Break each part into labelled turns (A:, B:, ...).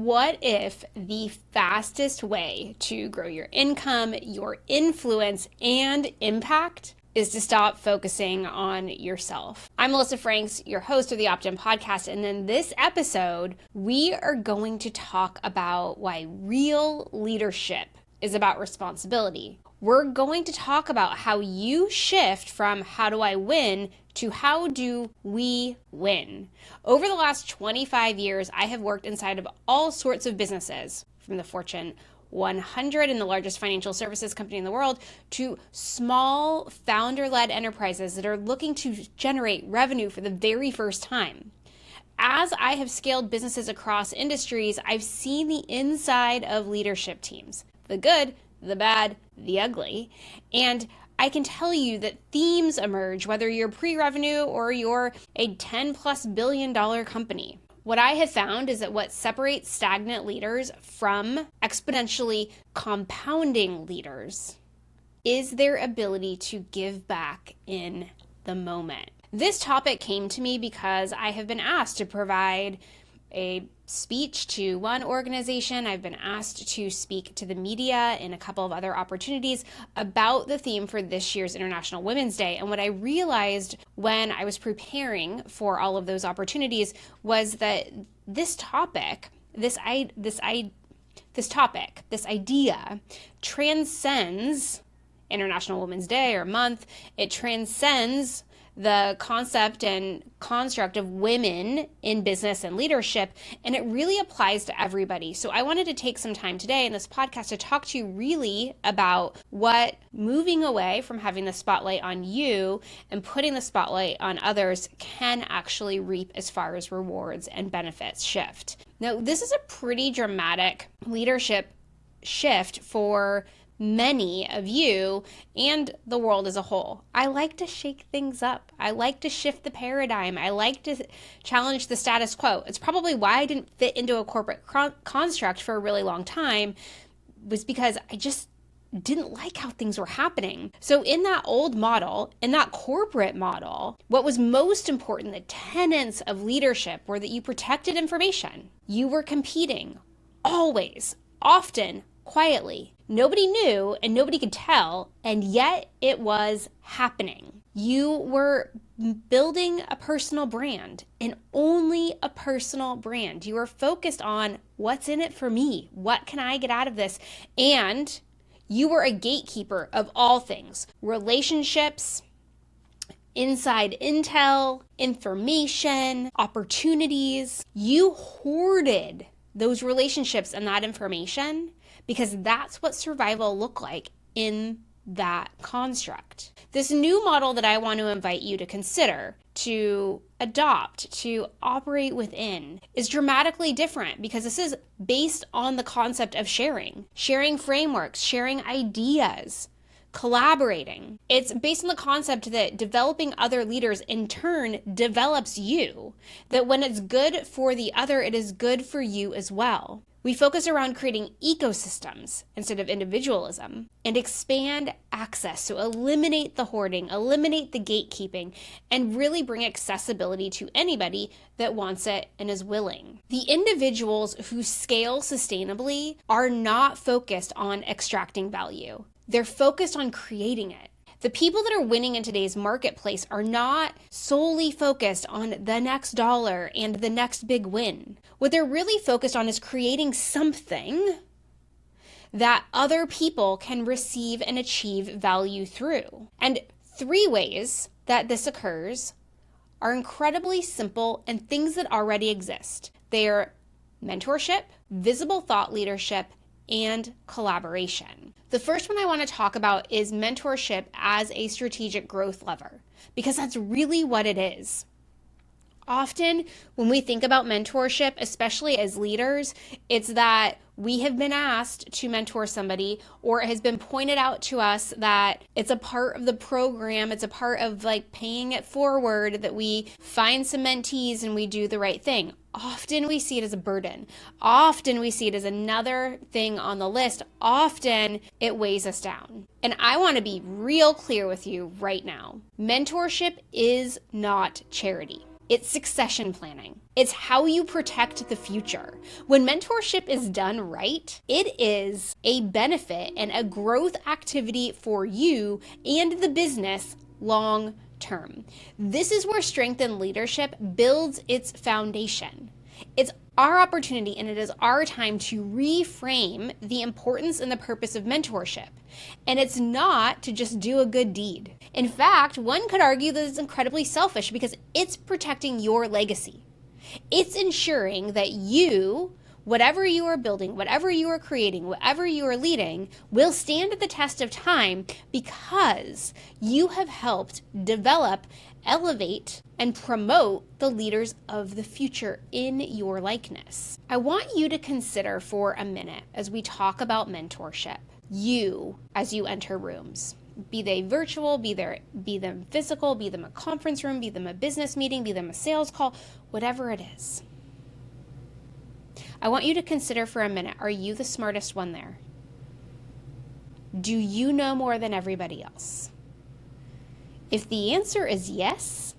A: What if the fastest way to grow your income, your influence, and impact is to stop focusing on yourself? I'm Melissa Franks, your host of the Opt-In podcast, and in this episode, we are going to talk about why real leadership is about responsibility. We're going to talk about how you shift from how do I win to how do we win. Over the last 25 years, I have worked inside of all sorts of businesses, from the Fortune 100 and the largest financial services company in the world to small founder-led enterprises that are looking to generate revenue for the very first time. As I have scaled businesses across industries, I've seen the inside of leadership teams, the good, the bad, the ugly, and I can tell you that themes emerge whether you're pre-revenue or you're a $10+ billion company. What I have found is that what separates stagnant leaders from exponentially compounding leaders is their ability to give back in the moment. This topic came to me because I have been asked to provide a speech to one organization. I've been asked to speak to the media in a couple of other opportunities about the theme for this year's International Women's Day. And what I realized when I was preparing for all of those opportunities was that this idea transcends International Women's Day or month. It transcends the concept and construct of women in business and leadership, and it really applies to everybody. So I wanted to take some time today in this podcast to talk to you really about what moving away from having the spotlight on you and putting the spotlight on others can actually reap as far as rewards and benefits shift. Now, this is a pretty dramatic leadership shift for many of you and the world as a whole. I like to shake things up. I like to shift the paradigm. I like to challenge the status quo. It's probably why I didn't fit into a corporate construct for a really long time, was because I just didn't like how things were happening. So in that old model, in that corporate model, what was most important, the tenets of leadership, were that you protected information. You were competing, always, often, quietly. Nobody knew and nobody could tell, and yet it was happening. You were building a personal brand, and only a personal brand. You were focused on what's in it for me, what can I get out of this, and you were a gatekeeper of all things: relationships, inside intel, information, opportunities. You hoarded those relationships and that information because that's what survival looked like in that construct. This new model that I want to invite you to consider, to adopt, to operate within, is dramatically different because this is based on the concept of sharing frameworks, sharing ideas, collaborating. It's based on the concept that developing other leaders in turn develops you, that when it's good for the other, it is good for you as well. We focus around creating ecosystems instead of individualism and expand access to eliminate the hoarding, eliminate the gatekeeping, and really bring accessibility to anybody that wants it and is willing. The individuals who scale sustainably are not focused on extracting value. They're focused on creating it. The people that are winning in today's marketplace are not solely focused on the next dollar and the next big win. What they're really focused on is creating something that other people can receive and achieve value through. And 3 ways that this occurs are incredibly simple and things that already exist. They're mentorship, visible thought leadership, and collaboration. The first one I want to talk about is mentorship as a strategic growth lever, because that's really what it is. Often when we think about mentorship, especially as leaders, it's that we have been asked to mentor somebody, or it has been pointed out to us that it's a part of the program, it's a part of like paying it forward, that we find some mentees and we do the right thing. Often we see it as a burden. Often we see it as another thing on the list. Often it weighs us down. And I want to be real clear with you right now. Mentorship is not charity. It's succession planning. It's how you protect the future. When mentorship is done right, it is a benefit and a growth activity for you and the business long term. This is where strength in leadership builds its foundation. It's our opportunity and it is our time to reframe the importance and the purpose of mentorship. And it's not to just do a good deed. In fact, one could argue that it's incredibly selfish because it's protecting your legacy. It's ensuring that you, whatever you are building, whatever you are creating, whatever you are leading, will stand at the test of time because you have helped develop, elevate, and promote the leaders of the future in your likeness. I want you to consider for a minute as we talk about mentorship, you as you enter rooms. Be they virtual, be them physical, be them a conference room, be them a business meeting, be them a sales call, whatever it is. I want you to consider for a minute, are you the smartest one there? Do you know more than everybody else? If the answer is yes,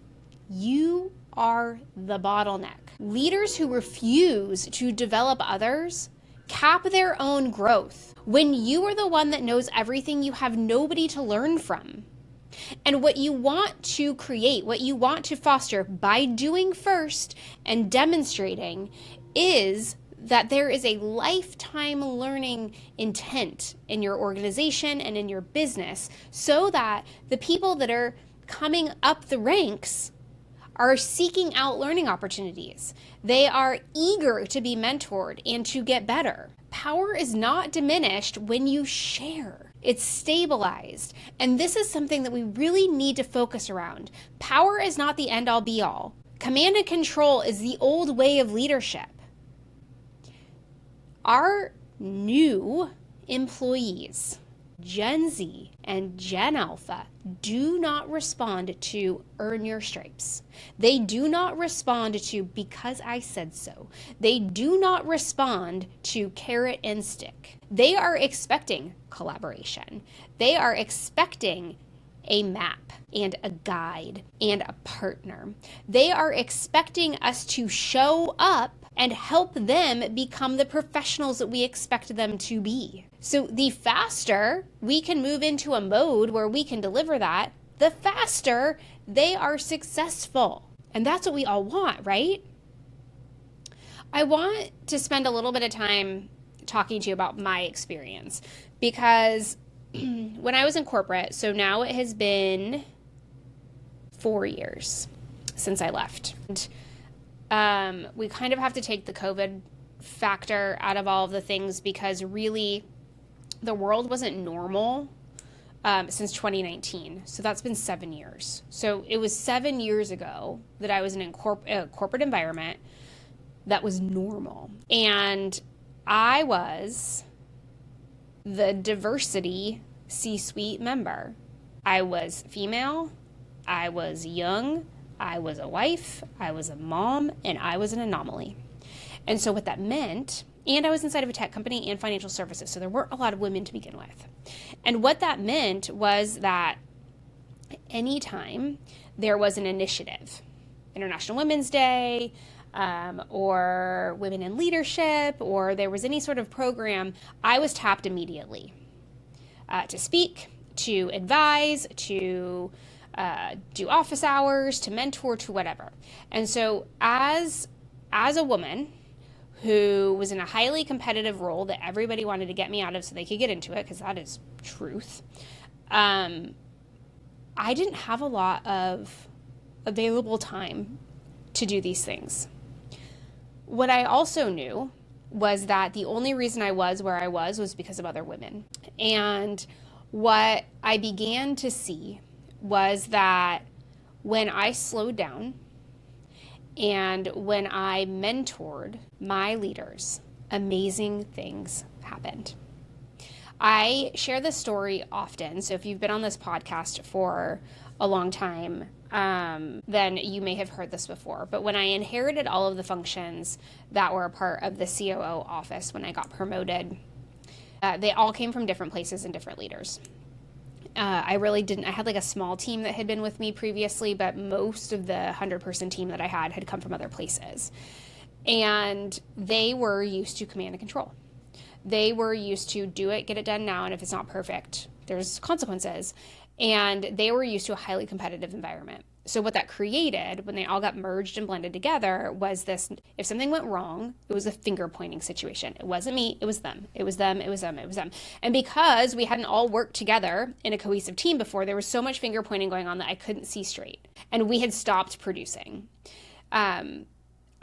A: you are the bottleneck. Leaders who refuse to develop others cap their own growth. When you are the one that knows everything, you have nobody to learn from. And what you want to create, what you want to foster by doing first and demonstrating is that there is a lifetime learning intent in your organization and in your business so that the people that are coming up the ranks are seeking out learning opportunities. They are eager to be mentored and to get better. Power is not diminished when you share. It's stabilized. And this is something that we really need to focus around. Power is not the end all be all. Command and control is the old way of leadership. Our new employees, Gen Z and Gen Alpha, do not respond to earn your stripes. They do not respond to because I said so. They do not respond to carrot and stick. They are expecting collaboration. They are expecting a map and a guide and a partner. They are expecting us to show up and help them become the professionals that we expect them to be. So the faster we can move into a mode where we can deliver that, the faster they are successful. And that's what we all want, right? I want to spend a little bit of time talking to you about my experience because when I was in corporate, so now it has been 4 years since I left. And, we kind of have to take the COVID factor out of all of the things because really the world wasn't normal since 2019. So that's been 7 years. So it was 7 years ago that I was in a corporate environment that was normal. And I was the diversity C-suite member. I was female, I was young, I was a wife, I was a mom, and I was an anomaly. And so what that meant, and I was inside of a tech company and financial services, so there weren't a lot of women to begin with. And what that meant was that anytime there was an initiative, International Women's Day, or Women in Leadership, or there was any sort of program, I was tapped immediately to speak, to advise, to do office hours, to mentor, to whatever. And so as a woman who was in a highly competitive role that everybody wanted to get me out of so they could get into it, because that is truth, I didn't have a lot of available time to do these things. What I also knew was that the only reason I was where I was because of other women. And what I began to see was that when I slowed down and when I mentored my leaders, amazing things happened. I share this story often, so if you've been on this podcast for a long time, then you may have heard this before. But when I inherited all of the functions that were a part of the COO office when I got promoted, they all came from different places and different leaders. I really didn't. I had like a small team that had been with me previously, but most of the 100-person team that I had come from other places. And they were used to command and control. They were used to do it, get it done now, and if it's not perfect, there's consequences. And they were used to a highly competitive environment. So what that created when they all got merged and blended together was this: if something went wrong, it was a finger pointing situation. It wasn't me, it was them. It was them, it was them, it was them. And because we hadn't all worked together in a cohesive team before, there was so much finger pointing going on that I couldn't see straight. And we had stopped producing.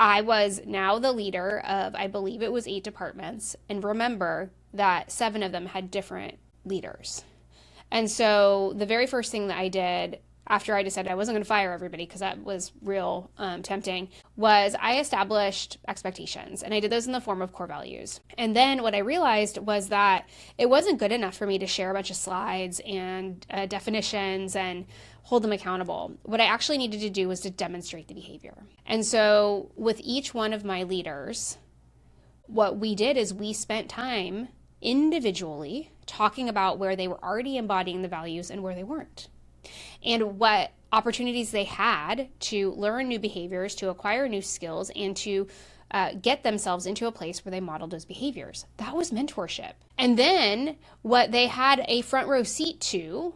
A: I was now the leader of, I believe it was 8 departments. And remember that 7 of them had different leaders. And so the very first thing that I did after I decided I wasn't going to fire everybody, because that was real tempting, was I established expectations. And I did those in the form of core values. And then what I realized was that it wasn't good enough for me to share a bunch of slides and definitions and hold them accountable. What I actually needed to do was to demonstrate the behavior. And so with each one of my leaders, what we did is we spent time individually talking about where they were already embodying the values and where they weren't, and what opportunities they had to learn new behaviors, to acquire new skills, and to get themselves into a place where they modeled those behaviors. That was mentorship. And then what they had a front row seat to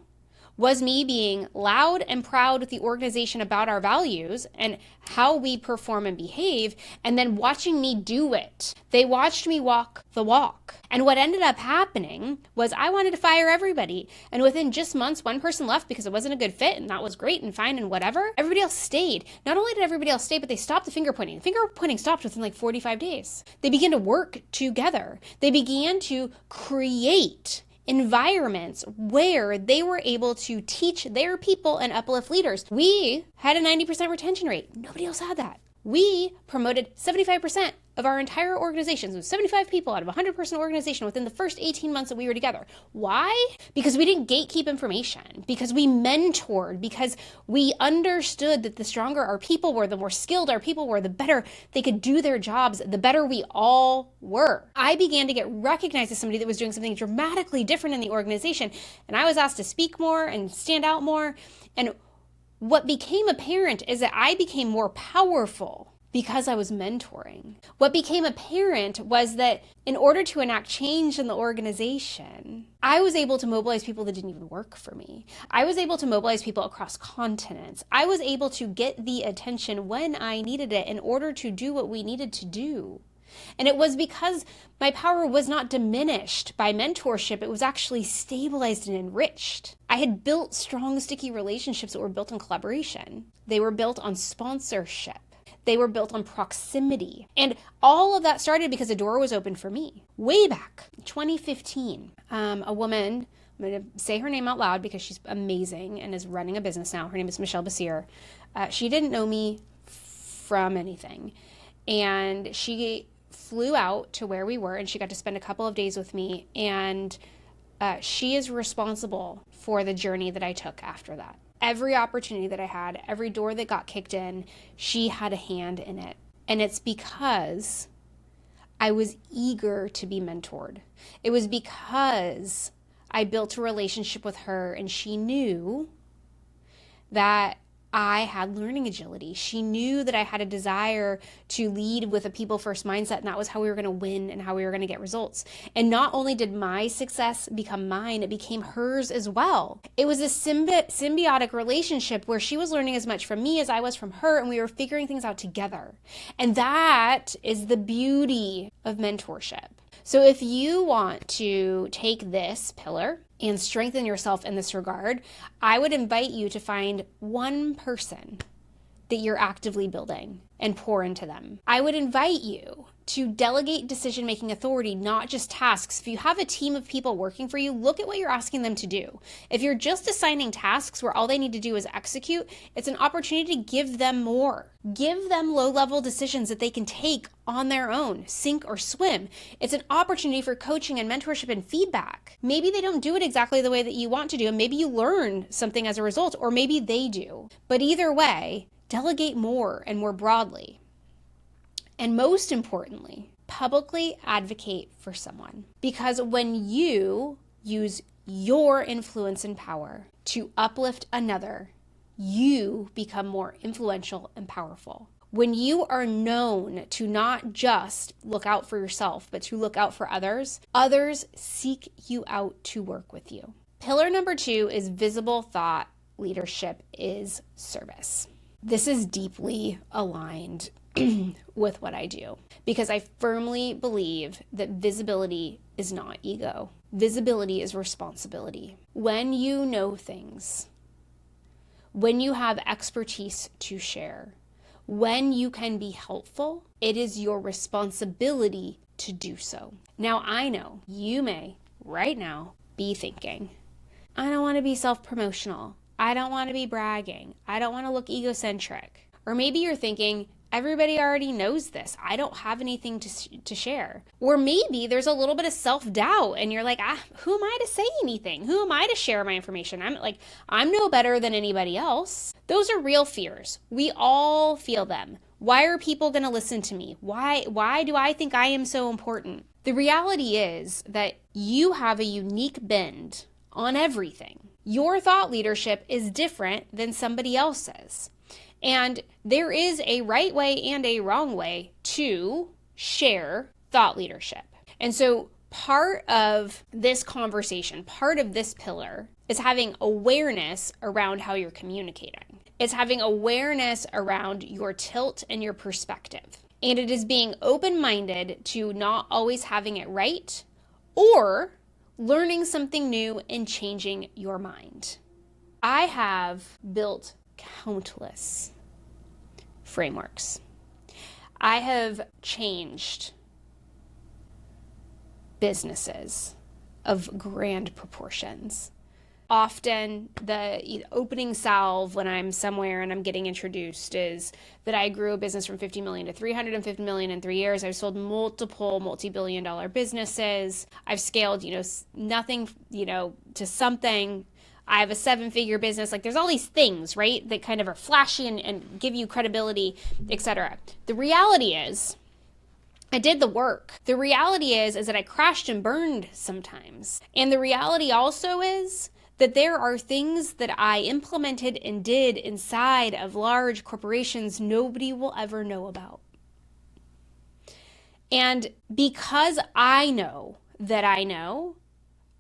A: was me being loud and proud with the organization about our values and how we perform and behave, and then watching me do it. They watched me walk the walk. And what ended up happening was I wanted to fire everybody. And within just months, one person left because it wasn't a good fit, and that was great and fine and whatever. Everybody else stayed. Not only did everybody else stay, but they stopped the finger pointing. The finger pointing stopped within like 45 days. They began to work together. They began to create environments where they were able to teach their people and uplift leaders. We had a 90% retention rate. Nobody else had that. We promoted 75% of our entire organization. So 75 people out of a 100-person organization within the first 18 months that we were together. Why? Because we didn't gatekeep information, because we mentored, because we understood that the stronger our people were, the more skilled our people were, the better they could do their jobs, the better we all were. I began to get recognized as somebody that was doing something dramatically different in the organization, and I was asked to speak more and stand out more. And what became apparent is that I became more powerful because I was mentoring. What became apparent was that in order to enact change in the organization, I was able to mobilize people that didn't even work for me. I was able to mobilize people across continents. I was able to get the attention when I needed it in order to do what we needed to do. And it was because my power was not diminished by mentorship. It was actually stabilized and enriched. I had built strong, sticky relationships that were built on collaboration. They were built on sponsorship. They were built on proximity. And all of that started because a door was open for me. Way back, 2015, a woman, I'm going to say her name out loud because she's amazing and is running a business now. Her name is Michelle Basir. She didn't know me from anything. And she flew out to where we were, and she got to spend a couple of days with me. And she is responsible for the journey that I took after that. Every opportunity that I had, every door that got kicked in, she had a hand in it. And it's because I was eager to be mentored. It was because I built a relationship with her, and she knew that I had learning agility. She knew that I had a desire to lead with a people first mindset, and that was how we were going to win and how we were going to get results. And not only did my success become mine, it became hers as well. It was a symbiotic relationship where she was learning as much from me as I was from her, and we were figuring things out together. And that is the beauty of mentorship. So if you want to take this pillar and strengthen yourself in this regard, I would invite you to find one person that you're actively building and pour into them. I would invite you to delegate decision-making authority, not just tasks. If you have a team of people working for you, look at what you're asking them to do. If you're just assigning tasks where all they need to do is execute, it's an opportunity to give them more. Give them low-level decisions that they can take on their own, sink or swim. It's an opportunity for coaching and mentorship and feedback. Maybe they don't do it exactly the way that you want to do, and maybe you learn something as a result, or maybe they do. But either way, delegate more and more broadly. And most importantly, publicly advocate for someone. Because when you use your influence and power to uplift another, you become more influential and powerful. When you are known to not just look out for yourself, but to look out for others, others seek you out to work with you. Pillar number 2 is visible thought leadership is service. This is deeply aligned with what I do because I firmly believe that visibility is not ego. Visibility is responsibility. When you know things, when you have expertise to share, when you can be helpful, it is your responsibility to do so. Now, I know you may right now be thinking, I don't want to be self-promotional. I don't want to be bragging. I don't want to look egocentric. Or maybe you're thinking, everybody already knows this. I don't have anything to share. Or maybe there's a little bit of self-doubt and you're like, who am I to say anything? Who am I to share my information? I'm no better than anybody else. Those are real fears. We all feel them. Why are people going to listen to me? Why do I think I am so important? The reality is that you have a unique bend on everything. Your thought leadership is different than somebody else's. And there is a right way and a wrong way to share thought leadership. And so part of this conversation, part of this pillar is having awareness around how you're communicating. It's having awareness around your tilt and your perspective. And it is being open-minded to not always having it right or learning something new and changing your mind. I have built countless frameworks. I have changed businesses of grand proportions. Often the opening salve when I'm somewhere and I'm getting introduced is that I grew a business from 50 million to 350 million in 3 years. I've sold multiple multi-billion dollar businesses. I've scaled, nothing, to something. I have a 7-figure business. There's all these things, right, that kind of are flashy and give you credibility, etc. The reality is, I did the work. The reality is that I crashed and burned sometimes. And the reality also is that there are things that I implemented and did inside of large corporations nobody will ever know about. And because I know that I know,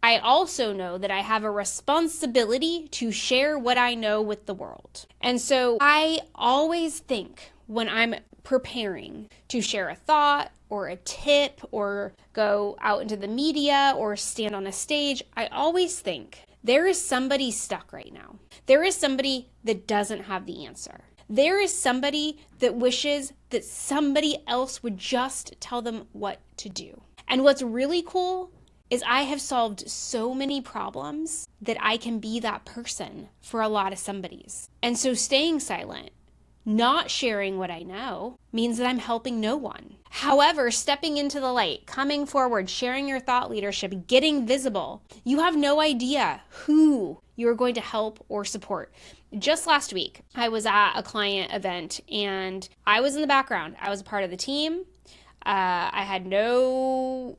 A: I also know that I have a responsibility to share what I know with the world. And so I always think when I'm preparing to share a thought or a tip or go out into the media or stand on a stage, I always think there is somebody stuck right now. There is somebody that doesn't have the answer. There is somebody that wishes that somebody else would just tell them what to do. And what's really cool is I have solved so many problems that I can be that person for a lot of somebodies. And so staying silent, not sharing what I know, means that I'm helping no one. However, stepping into the light, coming forward, sharing your thought leadership, getting visible, you have no idea who you're going to help or support. Just last week, I was at a client event and I was in the background. I was a part of the team. I had no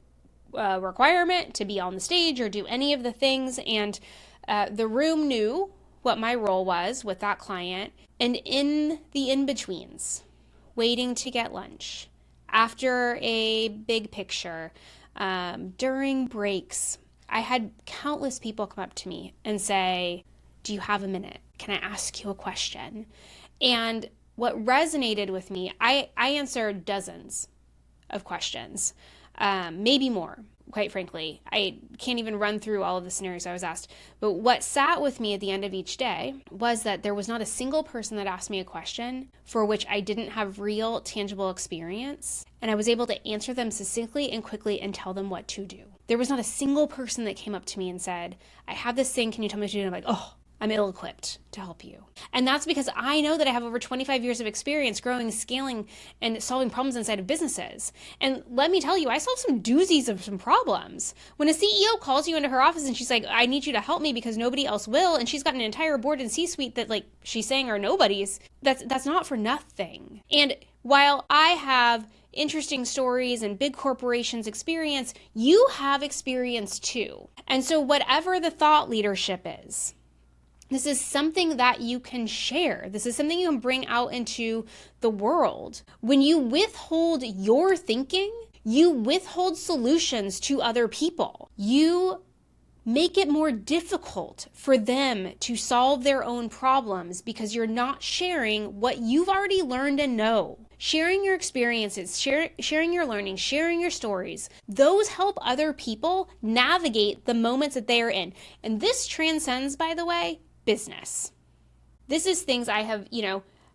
A: requirement to be on the stage or do any of the things. And the room knew what my role was with that client. And in the in-betweens, waiting to get lunch, after a big picture, during breaks, I had countless people come up to me and say, do you have a minute? Can I ask you a question? And what resonated with me, I answered dozens of questions, maybe more. Quite frankly, I can't even run through all of the scenarios I was asked. But what sat with me at the end of each day was that there was not a single person that asked me a question for which I didn't have real, tangible experience. And I was able to answer them succinctly and quickly and tell them what to do. There was not a single person that came up to me and said, I have this thing, can you tell me what to do? And I'm like, oh, I'm ill-equipped to help you. And that's because I know that I have over 25 years of experience growing, scaling, and solving problems inside of businesses. And let me tell you, I solved some doozies of some problems. When a CEO calls you into her office and she's like, I need you to help me because nobody else will, and she's got an entire board and C-suite that she's saying are nobodies, that's not for nothing. And while I have interesting stories and big corporations experience, you have experience too. And so whatever the thought leadership is, this is something that you can share. This is something you can bring out into the world. When you withhold your thinking, you withhold solutions to other people. You make it more difficult for them to solve their own problems because you're not sharing what you've already learned and know. Sharing your experiences, sharing your learning, sharing your stories, those help other people navigate the moments that they are in. And this transcends, by the way, business. This is things I have,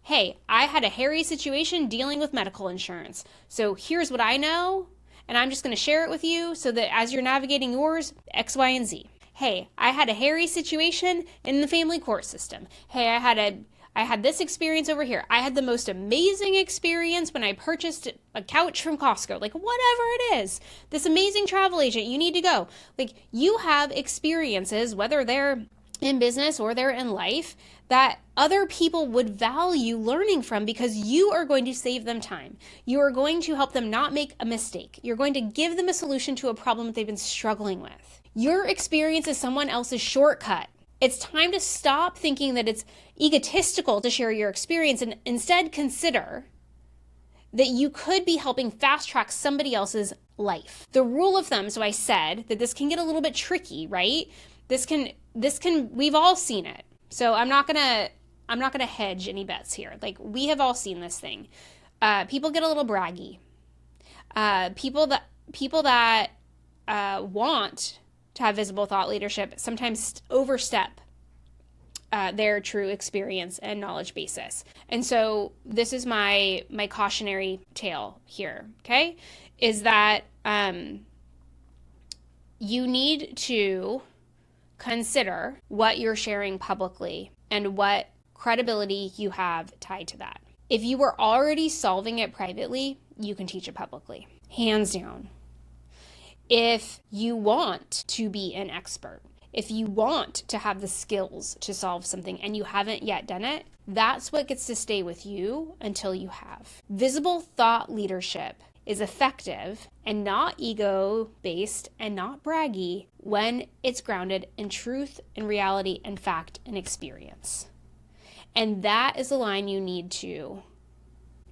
A: hey, I had a hairy situation dealing with medical insurance. So here's what I know, and I'm just going to share it with you so that as you're navigating yours, X, Y, and Z. Hey, I had a hairy situation in the family court system. Hey, I had this experience over here. I had the most amazing experience when I purchased a couch from Costco. Like, whatever it is, this amazing travel agent, you need to go. Like, you have experiences, whether they're in business or they're in life, that other people would value learning from because you are going to save them time. You are going to help them not make a mistake. You're going to give them a solution to a problem that they've been struggling with. Your experience is someone else's shortcut. It's time to stop thinking that it's egotistical to share your experience and instead consider that you could be helping fast track somebody else's life. The rule of thumb, so I said that this can get a little bit tricky, right? This can, we've all seen it. So I'm not gonna hedge any bets here. Like, we have all seen this thing. People get a little braggy. People that want to have visible thought leadership sometimes overstep their true experience and knowledge basis. And so this is my cautionary tale here, okay? Is that you need to consider what you're sharing publicly and what credibility you have tied to that. If you were already solving it privately, you can teach it publicly, hands down. If you want to be an expert, if you want to have the skills to solve something and you haven't yet done it, that's what gets to stay with you until you have. Visible thought leadership is effective and not ego-based and not braggy when it's grounded in truth and reality and fact and experience. And that is the line you need to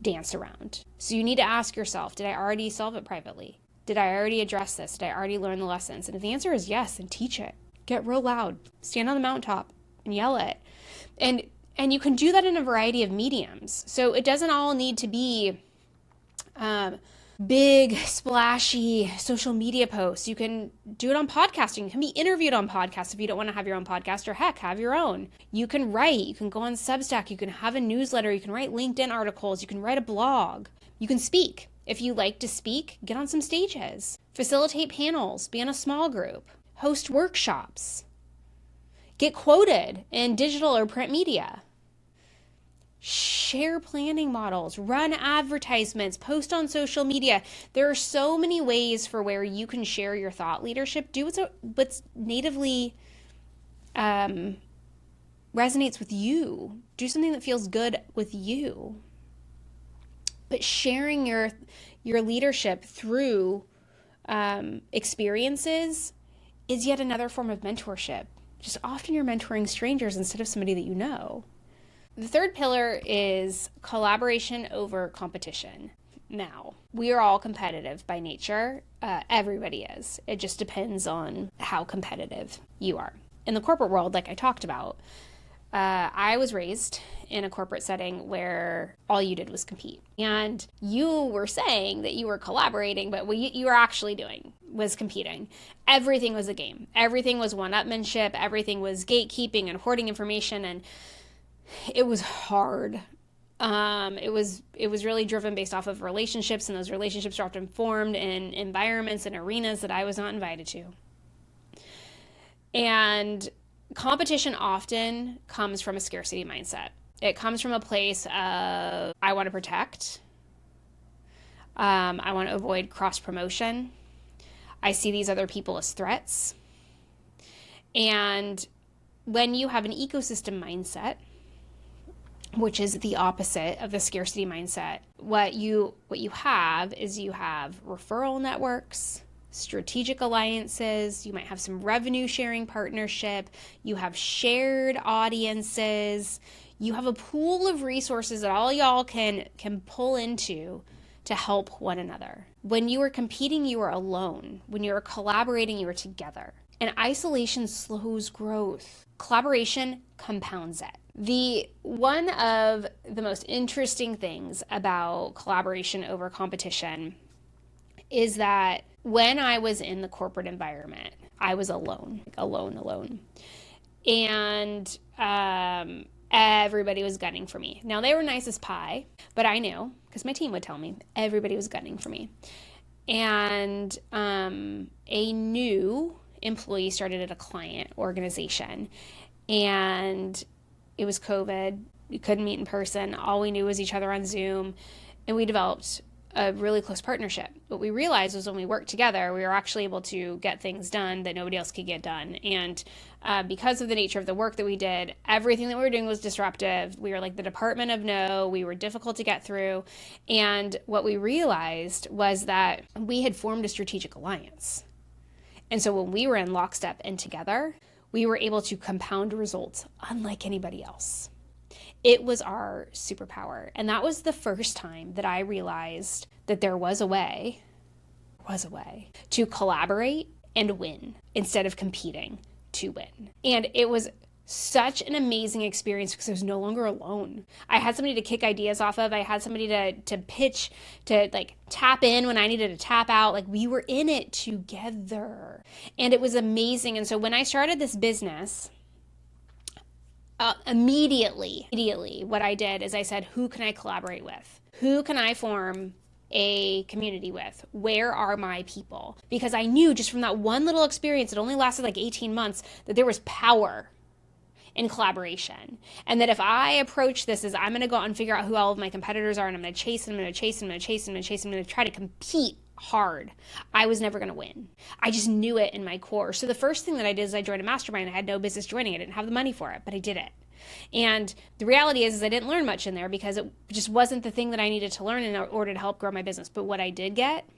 A: dance around. So you need to ask yourself, did I already solve it privately? Did I already address this? Did I already learn the lessons? And if the answer is yes, then teach it. Get real loud. Stand on the mountaintop and yell it. And you can do that in a variety of mediums. So it doesn't all need to be big, splashy social media posts. You can do it on podcasting. You can be interviewed on podcasts if you don't want to have your own podcast, or heck, have your own. You can write. You can go on Substack. You can have a newsletter. You can write LinkedIn articles. You can write a blog. You can speak. If you like to speak, get on some stages. Facilitate panels. Be in a small group. Host workshops. Get quoted in digital or print media. Share planning models, run advertisements, post on social media. There are so many ways for where you can share your thought leadership. Do what's natively resonates with you. Do something that feels good with you. But sharing your leadership through experiences is yet another form of mentorship. Just often you're mentoring strangers instead of somebody that you know. The third pillar is collaboration over competition. Now, we are all competitive by nature. Everybody is. It just depends on how competitive you are. In the corporate world, like I talked about, I was raised in a corporate setting where all you did was compete. And you were saying that you were collaborating, but what you were actually doing was competing. Everything was a game. Everything was one-upmanship. Everything was gatekeeping and hoarding information, and it was hard. It was really driven based off of relationships, and those relationships are often formed in environments and arenas that I was not invited to. And competition often comes from a scarcity mindset. It comes from a place of, I want to protect. I want to avoid cross-promotion. I see these other people as threats. And when you have an ecosystem mindset, which is the opposite of the scarcity mindset. What you have is you have referral networks, strategic alliances, you might have some revenue sharing partnership, you have shared audiences, you have a pool of resources that all y'all can pull into to help one another. When you are competing, you are alone. When you are collaborating, you are together. And isolation slows growth. Collaboration compounds it. One of the most interesting things about collaboration over competition is that when I was in the corporate environment, I was alone. And everybody was gunning for me. Now, they were nice as pie, but I knew, because my team would tell me, everybody was gunning for me. And a new employee started at a client organization, and it was COVID. We couldn't meet in person. All we knew was each other on Zoom, and we developed a really close partnership. What we realized was when we worked together, we were actually able to get things done that nobody else could get done. And because of the nature of the work that we did, everything that we were doing was disruptive. We were like the department of no. We were difficult to get through. And what we realized was that we had formed a strategic alliance. And so when we were in lockstep and together, we were able to compound results unlike anybody else. It was our superpower. And that was the first time that I realized that there was a way to collaborate and win instead of competing to win. And it was such an amazing experience because I was no longer alone. I had somebody to kick ideas off of. I had somebody to pitch, to like tap in when I needed to tap out. Like, we were in it together. And it was amazing. And so when I started this business, immediately, what I did is I said, who can I collaborate with? Who can I form a community with? Where are my people? Because I knew just from that one little experience, it only lasted like 18 months, that there was power in collaboration. And that if I approach this as I'm going to go out and figure out who all of my competitors are, and I'm going to chase, I'm going to try to compete hard, I was never going to win. I just knew it in my core. So the first thing that I did is I joined a mastermind. I had no business joining it. I didn't have the money for it, but I did it. And the reality is I didn't learn much in there because it just wasn't the thing that I needed to learn in order to help grow my business. But what I did get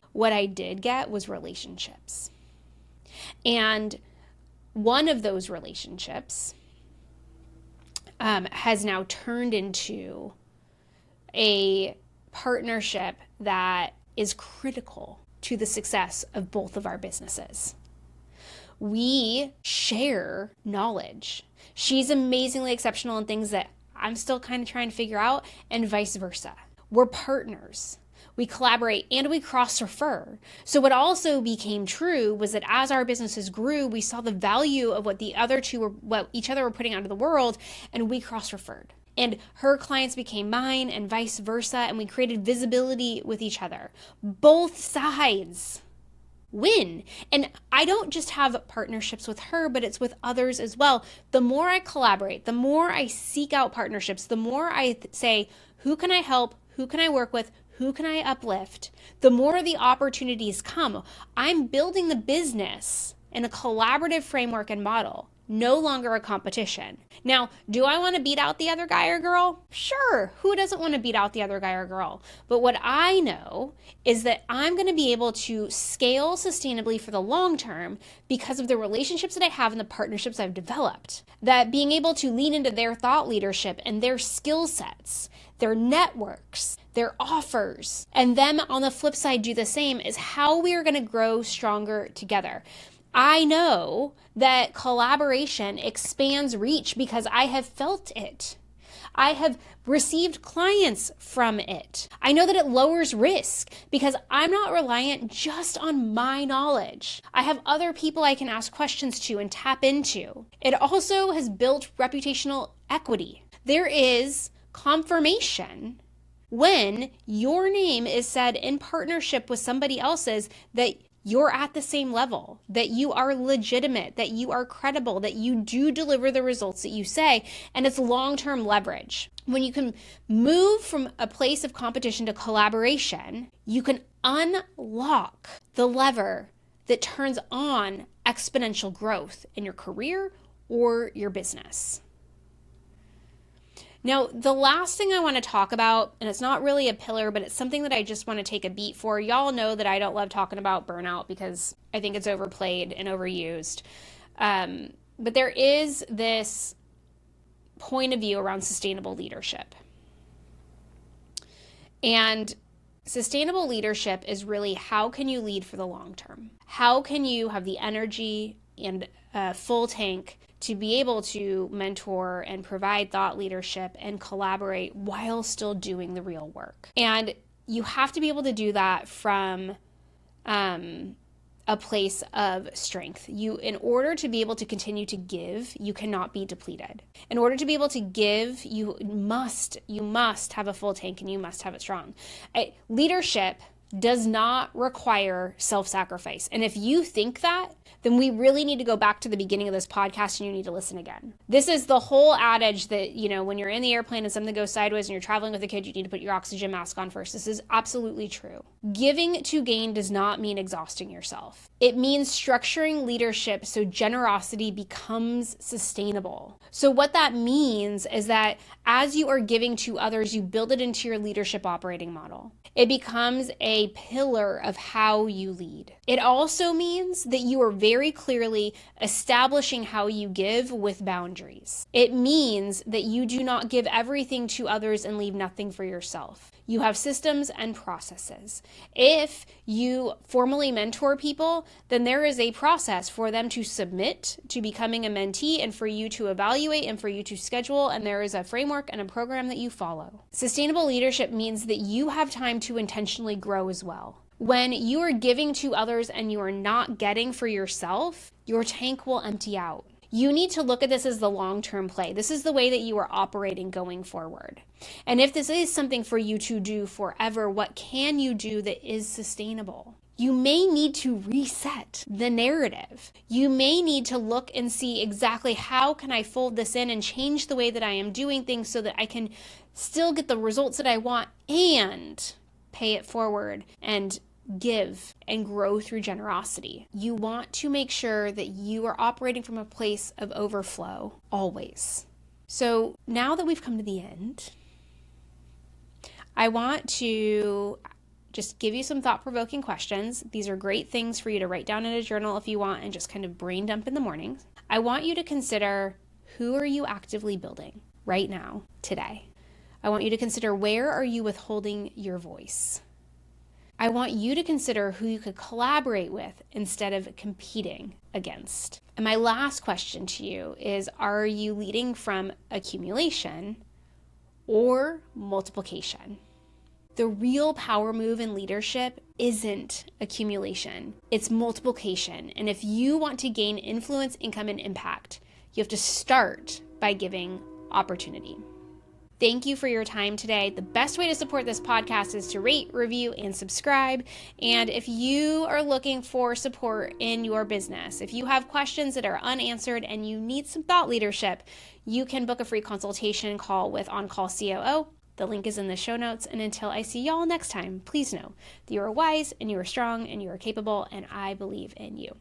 A: was relationships. And one of those relationships has now turned into a partnership that is critical to the success of both of our businesses. We share knowledge. She's amazingly exceptional in things that I'm still kind of trying to figure out, and vice versa. We're partners. We collaborate and we cross-refer. So what also became true was that as our businesses grew, we saw the value of what what each other were putting out into the world, and we cross-referred. And her clients became mine and vice versa, and we created visibility with each other. Both sides win. And I don't just have partnerships with her, but it's with others as well. The more I collaborate, the more I seek out partnerships, the more I say, who can I help? Who can I work with? Who can I uplift? The more the opportunities come. I'm building the business in a collaborative framework and model, no longer a competition. Now, do I want to beat out the other guy or girl? Sure. Who doesn't want to beat out the other guy or girl? But what I know is that I'm going to be able to scale sustainably for the long term because of the relationships that I have and the partnerships I've developed. That being able to lean into their thought leadership and their skill sets, their networks, their offers, and them on the flip side do the same is how we are going to grow stronger together. I know that collaboration expands reach because I have felt it. I have received clients from it. I know that it lowers risk because I'm not reliant just on my knowledge. I have other people I can ask questions to and tap into. It also has built reputational equity. There is confirmation when your name is said in partnership with somebody else's that you're at the same level, that you are legitimate, that you are credible, that you do deliver the results that you say, and it's long-term leverage. When you can move from a place of competition to collaboration, you can unlock the lever that turns on exponential growth in your career or your business. Now, the last thing I want to talk about, and it's not really a pillar, but it's something that I just want to take a beat for. Y'all know that I don't love talking about burnout because I think it's overplayed and overused. But there is this point of view around sustainable leadership. And sustainable leadership is really, how can you lead for the long term? How can you have the energy and full tank to be able to mentor and provide thought leadership and collaborate while still doing the real work? And you have to be able to do that from a place of strength. In order to be able to continue to give, you cannot be depleted. In order to be able to give, you must have a full tank, and you must have it strong. Leadership does not require self-sacrifice. And if you think that, then we really need to go back to the beginning of this podcast and you need to listen again. This is the whole adage that, when you're in the airplane and something goes sideways and you're traveling with a kid, you need to put your oxygen mask on first. This is absolutely true. Giving to gain does not mean exhausting yourself. It means structuring leadership so generosity becomes sustainable. So what that means is that as you are giving to others, you build it into your leadership operating model. It becomes a pillar of how you lead. It also means that you are very clearly establishing how you give with boundaries. It means that you do not give everything to others and leave nothing for yourself. You have systems and processes. If you formally mentor people, then there is a process for them to submit to becoming a mentee and for you to evaluate and for you to schedule, and there is a framework and a program that you follow. Sustainable leadership means that you have time to intentionally grow as well. When you are giving to others and you are not getting for yourself, your tank will empty out. You need to look at this as the long-term play. This is the way that you are operating going forward. And if this is something for you to do forever, what can you do that is sustainable? You may need to reset the narrative. You may need to look and see exactly how can I fold this in and change the way that I am doing things so that I can still get the results that I want and pay it forward and give and grow through generosity. You want to make sure that you are operating from a place of overflow always. So now that we've come to the end, I want to just give you some thought-provoking questions. These are great things for you to write down in a journal if you want and just kind of brain dump in the mornings. I want you to consider, who are you actively building right now, today? I want you to consider, where are you withholding your voice? I want you to consider who you could collaborate with instead of competing against. And my last question to you is, are you leading from accumulation or multiplication? The real power move in leadership isn't accumulation, it's multiplication. And if you want to gain influence, income, and impact, you have to start by giving opportunity. Thank you for your time today. The best way to support this podcast is to rate, review, and subscribe. And if you are looking for support in your business, if you have questions that are unanswered and you need some thought leadership, you can book a free consultation call with On Call COO. The link is in the show notes. And until I see y'all next time, please know that you are wise and you are strong and you are capable, and I believe in you.